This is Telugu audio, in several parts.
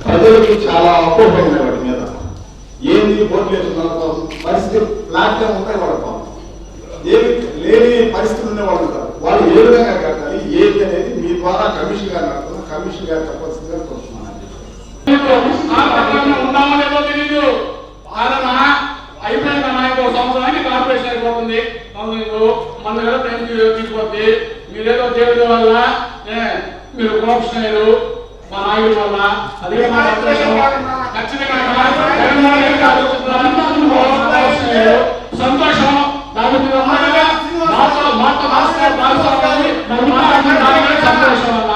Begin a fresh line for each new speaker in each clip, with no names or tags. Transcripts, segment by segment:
ప్రజలకు చాలా అపోహ ఉన్నాయి వాటి మీద. ఏంది బోర్డు వేస్తున్నారు పరిస్థితి ప్లాట్ఫామ్ ఉంటాయి వాళ్ళ ఏమి లేని పరిస్థితులు ఉండే వాళ్ళు ఉంటారు. వాళ్ళు ఏ విధంగా కట్టాలి ఏంటి అనేది మీ ద్వారా కమిషన్ గారు నడుతున్నారు. కమిషన్ గారు చెప్పాల్సిందిగా కోరుతున్నాను.
అయిపోయింది నాయకు సంవత్సరానికి కార్పొరేషన్ అయిపోతుంది. మన దగ్గర టైం తీసుకొద్ది. మీరేదో చేయడం వల్ల మీరు కరప్షన్ అయ్యారు మా నాయకుల వల్ల. అదే మా ఖచ్చితంగా సంతోషం. సంతోషం వల్ల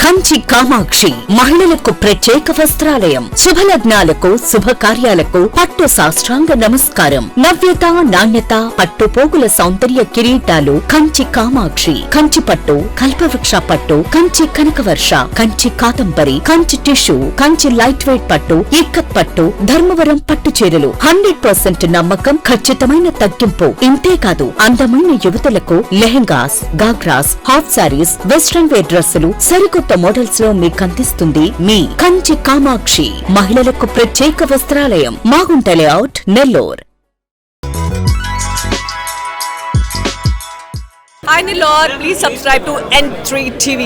కంచి కామాక్షి మహిళలకు ప్రత్యేక వస్త్రాలయం. శుభలగ్నాలకు శుభకార్యాలకు పట్టు సాష్టాంగ నమస్కారం. నవ్యత నాణ్యత పట్టు పోగుల సౌందర్య కిరీటాలు కంచి కామాక్షి. కంచి పట్టు, కల్పవృక్ష పట్టు, కంచి కనకవర్ష, కంచి కాదంబరి, Kanchi tissue, Kanchi light weight పట్టు, ఇక్కత్ పట్టు, ధర్మవరం పట్టు చీరలు 100% నమ్మకం, ఖచ్చితమైన తగ్గింపు. ఇంతేకాదు అందమైన యువతులకు lehengas, ghagras, half saris, western wear డ్రెస్సులు సరికొత్త మోడల్స్ లో మీకు అందిస్తుంది మీ కంచి కామాక్షి. మహిళలకు ప్రత్యేక వస్త్రాలయం, Magunta layout, Nellore.
Hi Nellore, please subscribe to N3 TV.